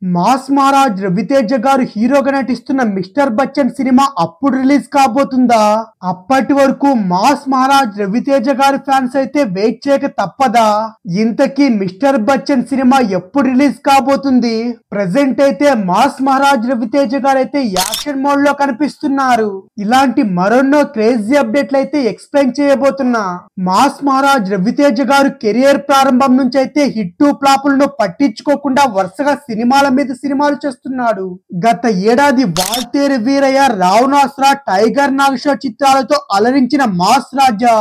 Mass Maharaj Raviteja గారు హీరోగా నటిస్తున్న మిస్టర్ బచ్చన్ సినిమా అప్పుడు రిలీజ్ కాబోతుందా? అప్పటి వరకు మాస్ మహారాజ్ రవితేజ గారి ఫ్యాన్స్ అయితే వెయిట్ చేయక తప్పదా? ఇంతకీ మిస్టర్ బచ్చన్ సినిమా ఎప్పుడు రిలీజ్ కాబోతుంది? ప్రెసెంట్ అయితే మాస్ మహారాజ్ రవితేజ గారు అయితే యాక్షన్ మోడ్ లో కనిపిస్తున్నారు. ఇలాంటి మరెన్నో క్రేజీ అప్డేట్లు అయితే ఎక్స్ప్లెయిన్ చేయబోతున్నా. మాస్ మహారాజ్ రవితేజ గారు కెరియర్ ప్రారంభం నుంచి అయితే హిట్ ఫ్లాపులను పట్టించుకోకుండా వరుసగా సినిమాల మీద సినిమాలు చేస్తున్నాడు. గత ఏడాది వాల్తేరు వీరయ్య, రావణాసుర, టైగర్ నాగేశ్వర చిత్రాలతో అలరించిన మాస్ రాజా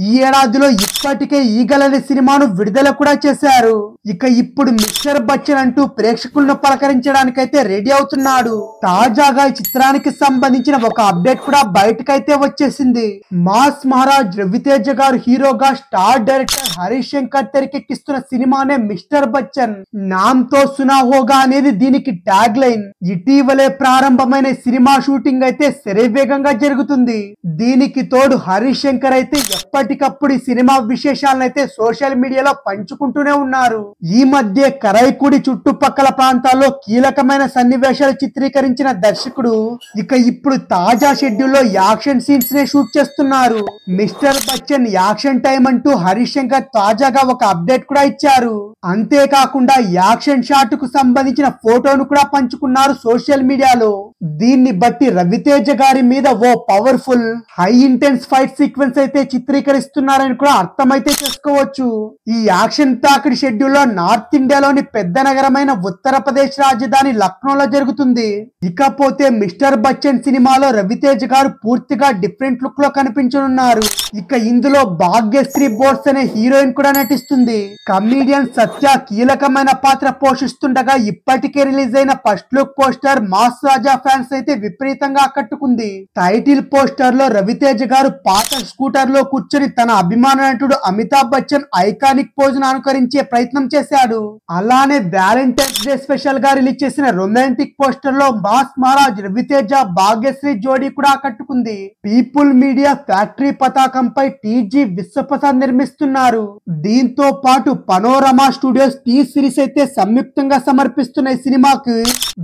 ఈ ఏడాదిలో ఇప్పటికే ఈగలనే సినిమాను విడుదల కూడా చేశారు. ఇక ఇప్పుడు మిస్టర్ బచ్చన్ అంటూ ప్రేక్షకులను పలకరించడానికైతే రెడీ అవుతున్నాడు. తాజాగా ఈ చిత్రానికి సంబంధించిన ఒక అప్డేట్ కూడా బయటకైతే వచ్చేసింది. మాస్ మహారాజ్ రవితేజ గారు హీరోగా స్టార్ డైరెక్టర్ హరీష్ శంకర్ తెరకెక్కిస్తున్న సినిమానే మిస్టర్ బచ్చన్. నామ్ తో సునా హోగా అనేది దీనికి ట్యాగ్ లైన్. ఇటీవలే ప్రారంభమైన సినిమా షూటింగ్ అయితే శరవేగంగా జరుగుతుంది. దీనికి తోడు హరీష్ శంకర్ అయితే ఎప్పటికప్పుడు ఈ సినిమా విశేషాలను అయితే సోషల్ మీడియాలో పంచుకుంటూనే ఉన్నారు. ఈ మధ్య కరైకుడి చుట్టుపక్కల ప్రాంతాల్లో కీలకమైన సన్నివేశాలు చిత్రీకరించిన దర్శకుడు ఇక ఇప్పుడు తాజా షెడ్యూల్ లో యాక్షన్ సీన్స్ నే షూట్ చేస్తున్నారు. మిస్టర్ బచ్చన్ యాక్షన్ టైం అంటూ హరీష్ శంకర్ తాజాగా ఒక అప్డేట్ కూడా ఇచ్చారు. అంతేకాకుండా యాక్షన్ షాట్ కు సంబంధించిన ఫోటోను కూడా పంచుకున్నారు సోషల్ మీడియాలో. దీన్ని బట్టి రవితేజ గారి మీద ఓ powerful high intense fight sequence అయితే చిత్రీకరిస్తున్నారని కూడా అర్థమైతే చేసుకోవచ్చు. ఈ యాక్షన్ ప్యాక్డ్ షెడ్యూల్ లో నార్త్ ఇండియాలోని పెద్ద నగరమైన ఉత్తరప్రదేశ్ రాజధాని లక్నోలో జరుగుతుంది. ఇకపోతే మిస్టర్ బచ్చన్ సినిమాలో రవితేజ గారు పూర్తిగా డిఫరెంట్ లుక్ లో కనిపించనున్నారు. ఇక ఇందులో భాగ్యశ్రీ బోర్స్ అనే హీరోయిన్ కూడా నటిస్తుంది. కమీడియన్ సత్య కీలకమైన పాత్ర పోషిస్తుండగా ఇప్పటికే రిలీజ్ అయిన ఫస్ట్ లుక్ పోస్టర్ మాస్ రాజా ఫ్యాన్స్ అయితే విపరీతంగా ఆకట్టుకుంది. టైటిల్ పోస్టర్ లో రవితేజ గారు పాత స్కూటర్ లో కూర్చొని తన అభిమాన నటుడు అమితాబ్ బచ్చన్ ఐకానిక్ పోజ్ ను అనుకరించే ప్రయత్నం చేశాడు. అలానే వ్యాలంటైన్స్ డే స్పెషల్ గా రిలీజ్ చేసిన రొమాంటిక్ పోస్టర్ లో మాస్ మహారాజ్ రవితేజ భాగ్యశ్రీ జోడీ కూడా ఆకట్టుకుంది. పీపుల్ మీడియా ఫ్యాక్టరీ పతాకంపై టీజీ విశ్వప్రసాద్ నిర్మిస్తున్నారు. దీంతో పాటు పనోరమా స్టూడియోస్ టీ సిరీస్ అయితే సంయుక్తంగా సమర్పిస్తున్న ఈ సినిమాకు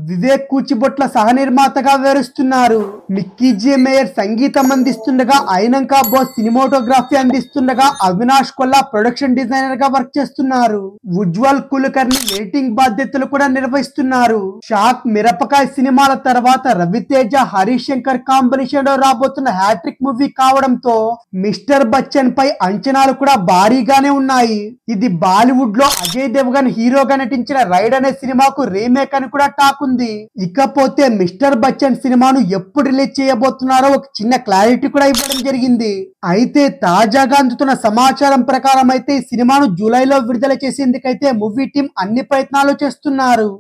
వివేక్ కూచిబొట్ల సహ నిర్మాతగా వివరిస్తున్నారు. మిక్కీ జే మేయర్ సంగీతం అందిస్తుండగా ఐనంకా బోస్ సినిమాటోగ్రఫీ అందిస్తుండగా అవినాష్ కొల్లా ప్రొడక్షన్ డిజైనర్ గా వర్క్ చేస్తున్నారు. ఉజ్వల్ కులకర్ణి ఎడిటింగ్ బాధ్యతలు కూడా నిర్వహిస్తున్నారు. షాక్ మిరపకాయ సినిమాల తర్వాత రవితేజ హరీష్ శంకర్ కాంబినేషన్ లో రాబోతున్న హ్యాట్రిక్ మూవీ కావడంతో మిస్టర్ బచ్చన్ పై అంచనాలు కూడా భారీగానే ఉన్నాయి. ఇది బాలీవుడ్ లో అజయ్ దేవగన్ హీరోగా నటించిన రైడ్ అనే సినిమాకు రీమేక్ అని కూడా టాక్ ఉంది. ఇకపోతే మిస్టర్ బచ్చన్ సినిమాను ఎప్పుడు రిలీజ్ చేయబోతున్నారో ఒక చిన్న క్లారిటీ కూడా ఇవ్వడం జరిగింది. అయితే తాజాగా అందుతున్న సమాచారం ప్రకారం అయితే ఈ సినిమాను జూలైలో విడుదల చేసేందుకైతే మూవీ టీం అన్ని ప్రయత్నాలు చేస్తున్నారు.